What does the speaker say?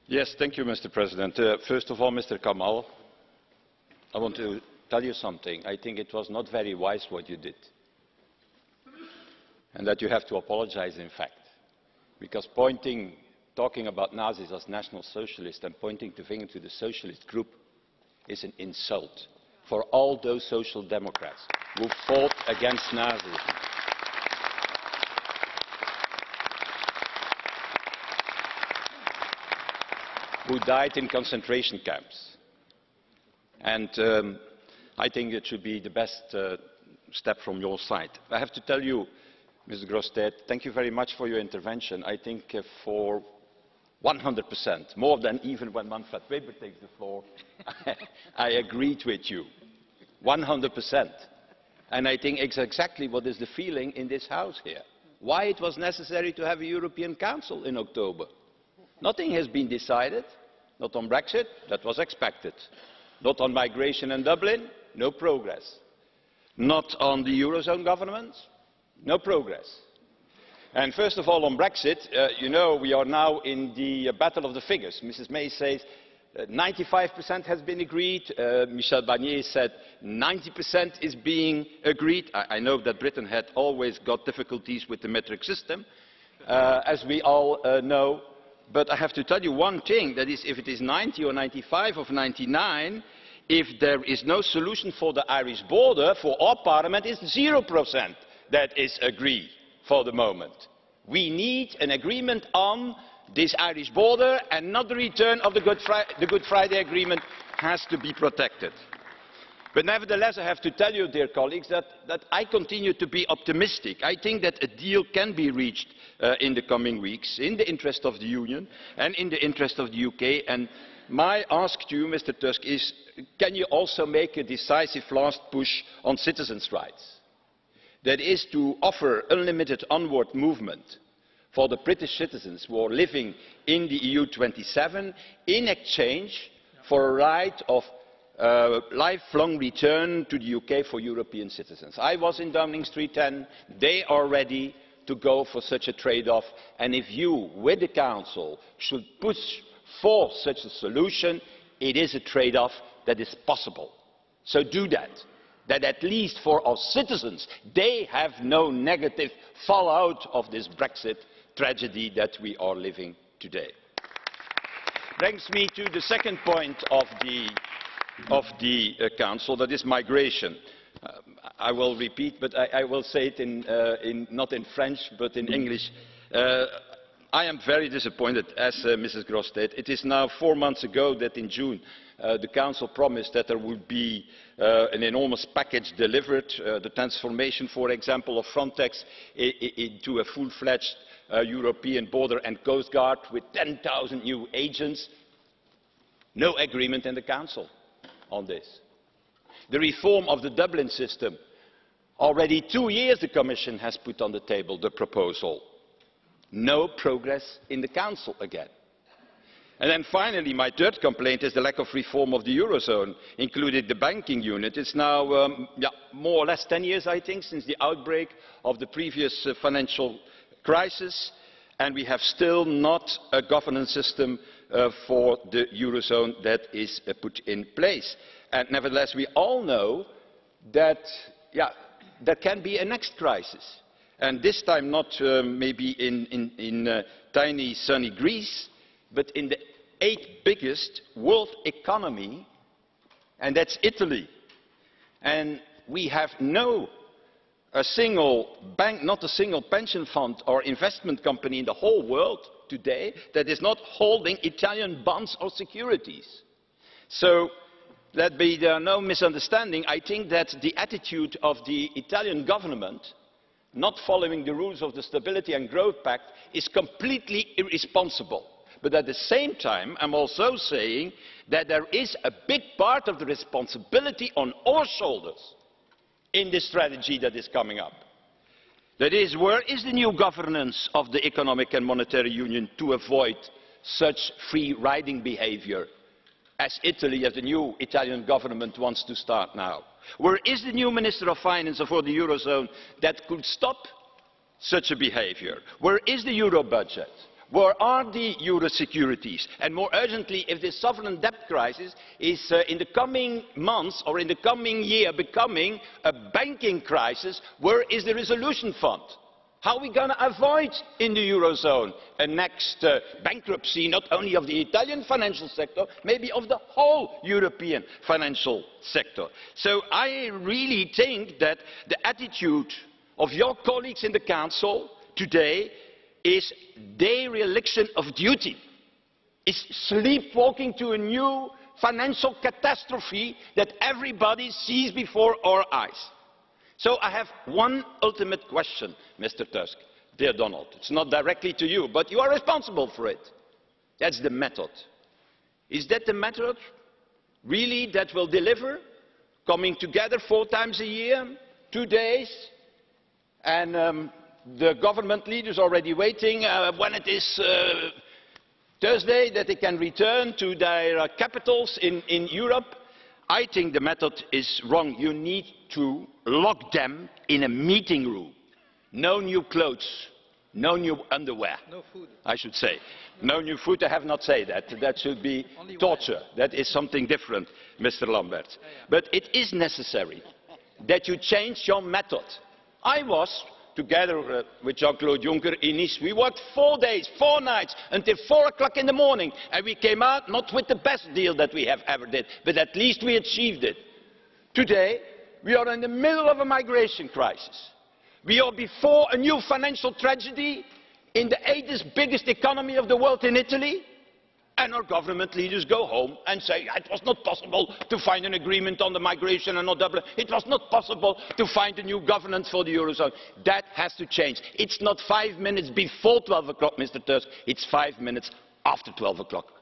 Yes, thank you, Mr. President. First of all, Mr. Kamal, I want to tell you something. I think it was not very wise what you did. And that you have to apologize, in fact. Because talking about Nazis as National Socialists and pointing the finger to the socialist group is an insult for all those social democrats who fought against Nazism. Who died in concentration camps. And I think it should be the best step from your side. I have to tell you, Mr. Grosstedt, thank you very much for your intervention. I think for 100%, more than even when Manfred Weber takes the floor, I agreed with you. 100%. And I think it's exactly what is the feeling in this House here. Why it was necessary to have a European Council in October. Nothing has been decided, not on Brexit, that was expected. Not on migration and Dublin, no progress. Not on the Eurozone governments, no progress. And first of all, on Brexit, you know, we are now in the battle of the figures. Mrs. May says 95% has been agreed. Michel Barnier said 90% is being agreed. I know that Britain had always got difficulties with the metric system, as we all know. But I have to tell you one thing, that is, if it is 90 or 95 or 99, if there is no solution for the Irish border, for our parliament it's 0% that is agreed for the moment. We need an agreement on this Irish border, and not the return of the Good Friday Agreement has to be protected. But nevertheless, I have to tell you, dear colleagues, that I continue to be optimistic. I think that a deal can be reached in the coming weeks, in the interest of the Union and in the interest of the UK. And my ask to you, Mr. Tusk, is can you also make a decisive last push on citizens' rights? That is to offer unlimited onward movement for the British citizens who are living in the EU 27 in exchange for a right of lifelong return to the UK for European citizens. I was in Downing Street 10. They are ready to go for such a trade-off. And if you, with the Council, should push for such a solution, it is a trade-off that is possible. So do that. That at least for our citizens, they have no negative fallout of this Brexit tragedy that we are living today. Brings me to the second point of the Council, that is migration. I will repeat, but I will say it not in French, but in English. I am very disappointed, as Mrs. Grosstedt. It is now 4 months ago that in June the Council promised that there would be an enormous package delivered, the transformation, for example, of Frontex into a full-fledged European border and coast guard with 10,000 new agents. No agreement in the Council on this. The reform of the Dublin system, already 2 years the Commission has put on the table the proposal. No progress in the Council again. And then finally, my third complaint is the lack of reform of the Eurozone, including the banking unit. It's now more or less 10 years, I think, since the outbreak of the previous financial crisis, and we have still not a governance system for the Eurozone that is put in place. And nevertheless, we all know that there can be a next crisis. And this time not maybe in tiny sunny Greece, but in the 8th biggest world economy, and that's Italy. And we have a single bank, not a single pension fund or investment company in the whole world today that is not holding Italian bonds or securities. So let there be no misunderstanding. I think that the attitude of the Italian government, not following the rules of the Stability and Growth Pact, is completely irresponsible. But at the same time, I'm also saying that there is a big part of the responsibility on our shoulders in this strategy that is coming up. That is, where is the new governance of the Economic and Monetary Union to avoid such free-riding behavior as Italy, as the new Italian government wants to start now? Where is the new Minister of Finance for the Eurozone that could stop such a behavior? Where is the Euro budget? Where are the euro securities? And more urgently, if this sovereign debt crisis is in the coming months or in the coming year becoming a banking crisis, where is the resolution fund? How are we going to avoid in the eurozone a next bankruptcy, not only of the Italian financial sector, maybe of the whole European financial sector? So I really think that the attitude of your colleagues in the Council today is dereliction of duty, is sleepwalking to a new financial catastrophe that everybody sees before our eyes. So I have one ultimate question, Mr. Tusk, dear Donald. It's not directly to you, but you are responsible for it. That's the method. Is that the method really that will deliver? Coming together 4 times a year, 2 days, and the government leaders already waiting when it is Thursday that they can return to their capitals in Europe. I think the method is wrong. You need to lock them in a meeting room. No new clothes, no new underwear. No food. I should say. No new food, I have not said that. That should be torture. That is something different, Mr. Lambert. But it is necessary that you change your method. I was together with Jean-Claude Juncker in Nice. We worked 4 days, 4 nights, until 4 o'clock in the morning. And we came out not with the best deal that we have ever did, but at least we achieved it. Today, we are in the middle of a migration crisis. We are before a new financial tragedy in the 8th biggest economy of the world in Italy. And our government leaders go home and say it was not possible to find an agreement on the migration and on Dublin. It was not possible to find a new governance for the eurozone. That has to change. It's not 5 minutes before 12 o'clock, Mr. Tusk. It's 5 minutes after 12 o'clock.